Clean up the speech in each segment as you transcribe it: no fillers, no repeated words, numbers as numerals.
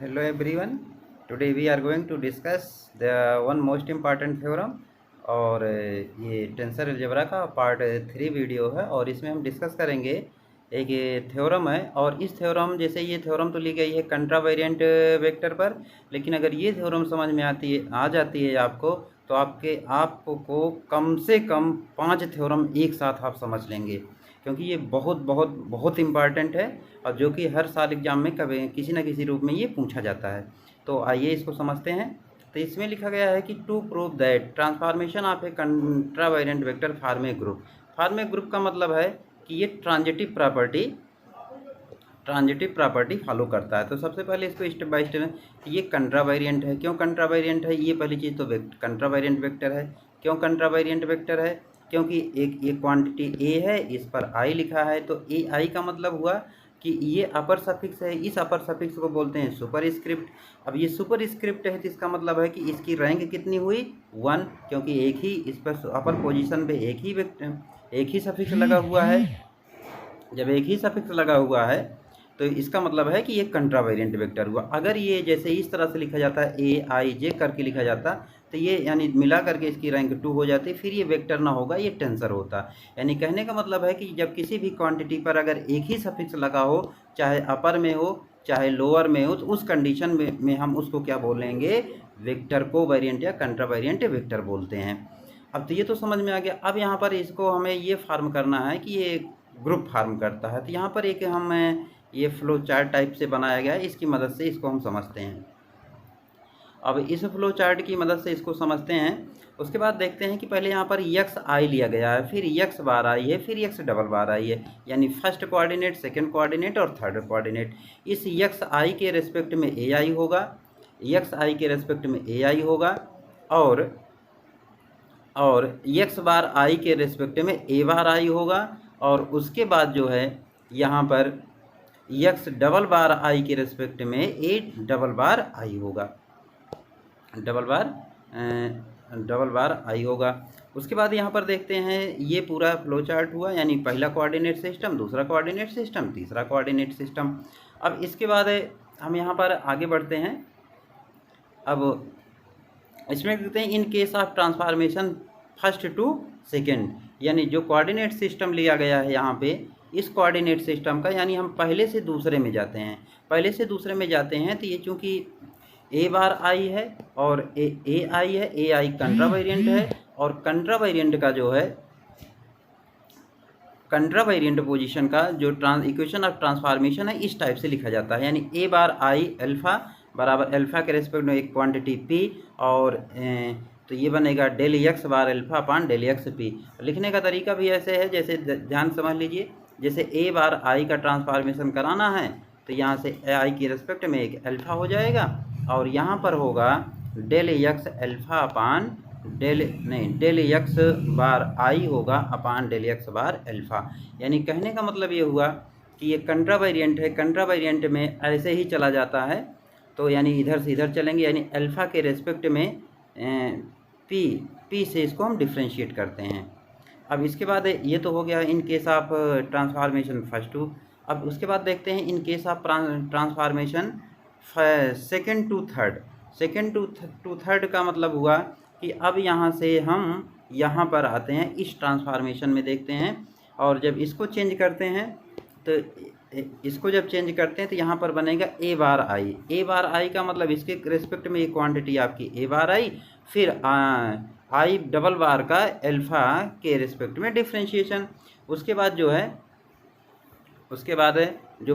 Hello everyone. Today we are going to discuss the one most important theorem और ये tensor algebra का part 3 video है और इसमें हम डिस्कस करेंगे एक ये थ्योरम है। और इस थ्योरम जैसे ये थ्योरम तो ली गई है कंट्रावेरिएंट वेक्टर पर, लेकिन अगर ये थ्योरम समझ में आ जाती है आपको तो आपको कम से कम 5 थ्योरम एक साथ आप समझ लेंगे, क्योंकि ये बहुत बहुत बहुत इम्पॉर्टेंट है और जो कि हर साल एग्जाम में कभी किसी न किसी रूप में ये पूछा जाता है। तो आइए इसको समझते हैं। तो इसमें लिखा गया है कि to prove that transformation of a contravariant vector form a group. Form a group का मतलब है कि ये ट्रांजिटिव प्रॉपर्टी फॉलो करता है। तो सबसे पहले इसको स्टेप बाय स्टेप, ये कंट्रावेरिएंट है। क्यों कंट्रावेरिएंट है? ये पहली चीज़ तो कंट्रावेरिएंट वेक्टर है। क्यों कंट्रावेरिएंट वेक्टर है? क्योंकि एक क्वांटिटी ए है, इस पर आई लिखा है, तो ए आई का मतलब हुआ कि ये अपर सफिक्स है। इस अपर सफिक्स को बोलते हैं सुपर स्क्रिप्ट। अब ये सुपर स्क्रिप्ट है तो इसका मतलब है कि इसकी रैंक कितनी हुई? 1, क्योंकि एक ही इस पर अपर पोजीशन पे एक ही सफिक्स लगा हुआ है। जब एक ही सफिक्स लगा हुआ है तो इसका मतलब है कि ये कंट्रावेरिएंट वेक्टर हुआ। अगर ये जैसे इस तरह से लिखा जाता है ए आई जे करके लिखा जाता तो ये यानी मिला करके इसकी रैंक 2 हो जाती, फिर ये वेक्टर ना होगा, ये टेंसर होता। यानी कहने का मतलब है कि जब किसी भी क्वांटिटी पर अगर एक ही सफिक्स लगा हो, चाहे अपर में हो चाहे लोअर में हो, तो उस कंडीशन में हम उसको क्या बोलेंगे? वेक्टर को वेरिएंट या कंट्रावेरिएंट वेक्टर बोलते हैं। अब तो ये तो समझ में आ गया। अब यहाँ पर इसको हमें ये फार्म करना है कि ये ग्रुप फार्म करता है। तो यहाँ पर एक हम ये फ्लो चार्ट टाइप से बनाया गया है, इसकी मदद से इसको हम समझते हैं। अब इस फ्लो चार्ट की मदद से इसको समझते हैं। उसके बाद देखते हैं कि पहले यहाँ पर यक्स आई लिया गया है, फिर यक्स बार आई है, फिर यक्स डबल बार आई है, यानी फर्स्ट कोऑर्डिनेट, सेकंड कोऑर्डिनेट और थर्ड कोऑर्डिनेट। इस यक्स आई के रेस्पेक्ट में ए आई होगा, यक्स आई के रेस्पेक्ट में ए आई होगा, और यक्स बार आई के रेस्पेक्ट में ए बार आई होगा, और उसके बाद जो है यहाँ पर यक्स डबल बार आई के रेस्पेक्ट में ए डबल बार आई होगा, डबल बार आई होगा। उसके बाद यहाँ पर देखते हैं ये पूरा फ्लो चार्ट हुआ, यानी पहला कोऑर्डिनेट सिस्टम, दूसरा कोऑर्डिनेट सिस्टम, तीसरा कोऑर्डिनेट सिस्टम। अब इसके बाद हम यहाँ पर आगे बढ़ते हैं। अब इसमें देखते हैं in case of transformation first to second, यानी जो कोऑर्डिनेट सिस्टम लिया गया है यहाँ पे, इस कोऑर्डिनेट सिस्टम का यानी हम पहले से दूसरे में जाते हैं। तो ये चूँकि ए बार आई है और ए आई है, ए आई कंट्रावेरिएंट है, और कंट्रावेरिएंट का जो है कंट्रावेरिएंट पोजीशन का जो इक्वेशन ऑफ ट्रांसफॉर्मेशन है इस टाइप से लिखा जाता है, यानी ए बार आई अल्फ़ा बराबर अल्फ़ा के रेस्पेक्ट में एक क्वांटिटी पी, और तो ये बनेगा del X bar alpha upon del X P. लिखने का तरीका भी ऐसे है, जैसे ध्यान समझ लीजिए, जैसे ए बार आई का ट्रांसफॉर्मेशन कराना है तो यहाँ से आई की रेस्पेक्ट में एक अल्फ़ा हो जाएगा, और यहाँ पर होगा del X alpha upon del X bar I होगा upon del X bar alpha. यानी कहने का मतलब ये हुआ कि ये कंट्रावेरिएंट है, कंट्रावेरिएंट में ऐसे ही चला जाता है, तो यानी इधर से इधर चलेंगे, यानी अल्फ़ा के रेस्पेक्ट में पी से इसको हम डिफ्रेंशिएट करते हैं। अब इसके बाद ये तो हो गया in case of transformation first to. अब उसके बाद देखते हैं in case of transformation second to third का मतलब हुआ कि अब यहाँ से हम यहाँ पर आते हैं, इस ट्रांसफॉर्मेशन में देखते हैं, और जब इसको चेंज करते हैं तो यहाँ पर बनेगा A bar I. A bar आई का मतलब इसके रेस्पेक्ट में ये क्वांटिटी आपकी ए बार आई, फिर आई डबल बार का अल्फ़ा के रेस्पेक्ट में डिफ्रेंशिएशन। उसके बाद जो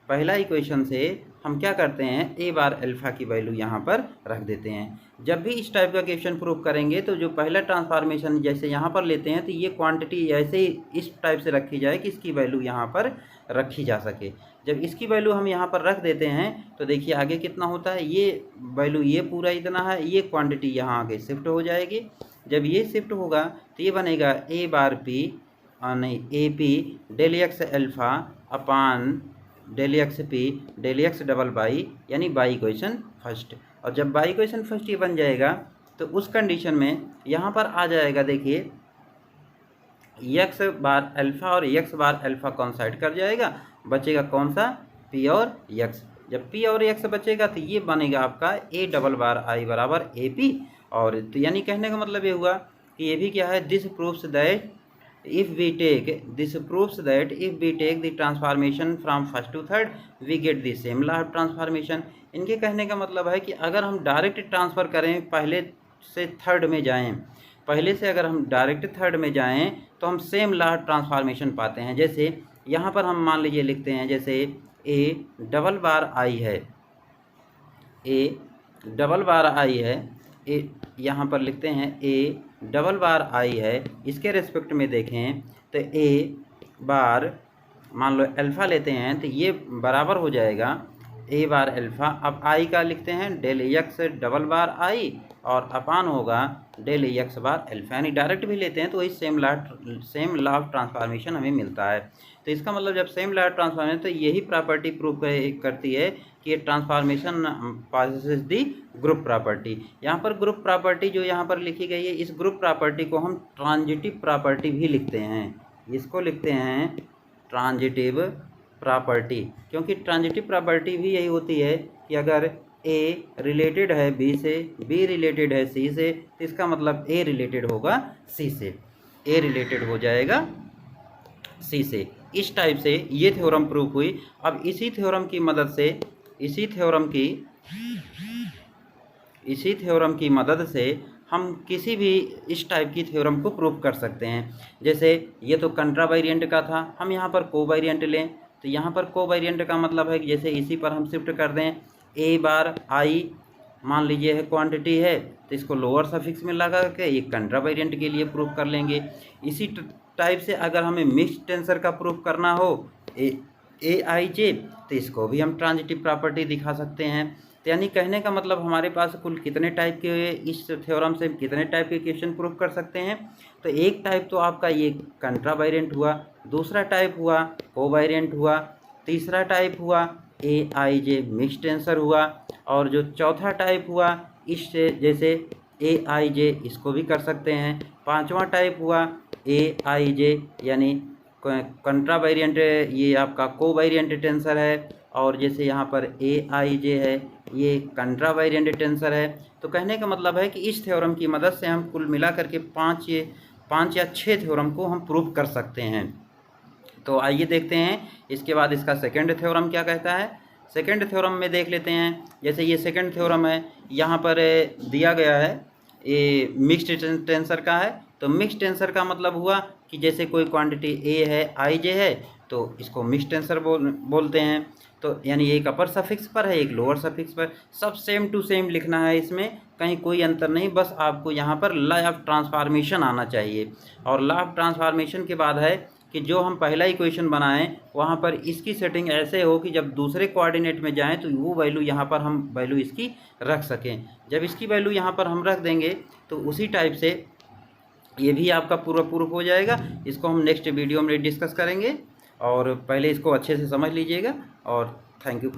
पहला इक्वेशन से हम क्या करते हैं, ए बार अल्फ़ा की वैल्यू यहाँ पर रख देते हैं। जब भी इस टाइप का क्वेश्चन प्रूव करेंगे तो जो पहला ट्रांसफॉर्मेशन जैसे यहाँ पर लेते हैं तो ये क्वांटिटी ऐसे ही इस टाइप से रखी जाए कि इसकी वैल्यू यहाँ पर रखी जा सके। जब इसकी वैल्यू हम यहाँ पर रख देते हैं तो देखिए आगे कितना होता है, ये वैल्यू ये पूरा इतना है, ये क्वांटिटी यहाँ आगे शिफ्ट हो जाएगी। जब ये शिफ्ट होगा तो ये बनेगा A bar P A P del X alpha upon del X P del X double by, यानी बाई इक्वेशन फर्स्ट। और जब बाई इक्वेशन फर्स्ट ये बन जाएगा तो उस कंडीशन में यहाँ पर आ जाएगा, देखिए एक्स बार अल्फ़ा और एक्स बार अल्फ़ा कॉन्साइड कर जाएगा, बचेगा कौन सा? पी और एक्स। जब पी और एक्स बचेगा तो ये बनेगा आपका ए डबल बार आई बराबर ए पी। और तो यानी कहने का मतलब ये हुआ कि ये भी क्या है, this proves that if we take the transformation from first to third we get the same law of transformation. इनके कहने का मतलब है कि अगर हम डायरेक्ट ट्रांसफ़र करें, पहले से थर्ड में जाएं, पहले से अगर हम डायरेक्ट थर्ड में जाएं तो हम सेम लॉ ऑफ ट्रांसफॉर्मेशन पाते हैं। जैसे यहाँ पर हम मान लीजिए लिखते हैं, जैसे ए डबल बार आई है, ए डबल बार आई है, ए यहाँ पर लिखते हैं ए डबल बार आई है, इसके रेस्पेक्ट में देखें तो ए बार मान लो अल्फ़ा लेते हैं तो ये बराबर हो जाएगा ए बार अल्फ़ा। अब आई का लिखते हैं डेल एक्स डबल बार आई और अपान होगा डेल एक्स बार अल्फ़ा, यानी डायरेक्ट भी लेते हैं तो वही सेम लॉ ऑफ ट्रांसफॉर्मेशन हमें मिलता है। तो इसका मतलब जब सेम लॉ ऑफ ट्रांसफॉर्मेशन, तो यही प्रॉपर्टी प्रूव करती है कि ये ट्रांसफॉर्मेशन पॉसेसेस दी ग्रुप प्रॉपर्टी। यहाँ पर ग्रुप प्रॉपर्टी जो यहाँ पर लिखी गई है, इस ग्रुप प्रॉपर्टी को हम ट्रांजिटिव प्रॉपर्टी भी लिखते हैं। इसको लिखते हैं ट्रांजिटिव प्रॉपर्टी, क्योंकि ट्रांजिटिव प्रॉपर्टी भी यही होती है कि अगर ए रिलेटेड है बी से, बी रिलेटेड है सी से, तो इसका मतलब ए रिलेटेड होगा सी से, ए रिलेटेड हो जाएगा सी से। इस टाइप से ये थ्योरम प्रूव हुई। अब इसी थ्योरम की मदद से हम किसी भी इस टाइप की थ्योरम को प्रूव कर सकते हैं। जैसे ये तो कंट्रा वेरिएंट का था, हम यहाँ पर को वेरिएंट लें तो यहाँ पर को वेरिएंट का मतलब है कि जैसे इसी पर हम शिफ्ट कर दें, ए बार आई मान लीजिए है क्वांटिटी है, तो इसको लोअर सफिक्स में लगा के ये कंट्रा वेरिएंट के लिए प्रूफ कर लेंगे। इसी टाइप से अगर हमें मिक्स्ड टेंसर का प्रूफ करना हो ए आई जे, तो इसको भी हम ट्रांजिटिव प्रॉपर्टी दिखा सकते हैं। तो यानी कहने का मतलब हमारे पास कुल कितने टाइप के, इस थ्योरम से कितने टाइप के क्वेश्चन प्रूफ कर सकते हैं। तो एक टाइप तो आपका ये कंट्रा वेरिएंट हुआ, दूसरा टाइप हुआ को वेरिएंट हुआ, तीसरा टाइप हुआ ए आई जे मिक्स्ड टेंसर हुआ, और जो चौथा टाइप हुआ इससे जैसे ए आई जे, इसको भी कर सकते हैं। पांचवा टाइप हुआ ए आई जे यानी कंट्रा वेरिएंट, ये आपका को वेरिएंट टेंसर है, और जैसे यहाँ पर ए आई जे है ये कंट्रा वेरिएंट टेंसर है। तो कहने का मतलब है कि इस थ्योरम की मदद से हम कुल मिला करके पाँच या छः थ्योरम को हम प्रूव कर सकते हैं। तो आइए देखते हैं इसके बाद इसका सेकंड थ्योरम क्या कहता है। सेकंड थ्योरम में देख लेते हैं, जैसे ये सेकंड थ्योरम है, यहाँ पर दिया गया है ये मिक्स्ड टेंसर का है। तो मिक्स्ड टेंसर का मतलब हुआ कि जैसे कोई क्वांटिटी ए है आई जे है तो इसको मिक्स्ड टेंसर बोलते हैं। तो यानी एक अपर सफिक्स पर है, एक लोअर सफिक्स पर, सब सेम टू सेम लिखना है, इसमें कहीं कोई अंतर नहीं। बस आपको यहाँ पर लॉ ऑफ ट्रांसफॉर्मेशन आना चाहिए, और लॉ ऑफ ट्रांसफॉर्मेशन के बाद है कि जो हम पहला इक्वेशन बनाएं वहाँ पर इसकी सेटिंग ऐसे हो कि जब दूसरे कोऑर्डिनेट में जाएं तो वो वैल्यू यहाँ पर हम वैल्यू इसकी रख सकें। जब इसकी वैल्यू यहाँ पर हम रख देंगे तो उसी टाइप से ये भी आपका पूरा प्रूफ हो जाएगा। इसको हम नेक्स्ट वीडियो में डिस्कस करेंगे, और पहले इसको अच्छे से समझ लीजिएगा, और थैंक यू।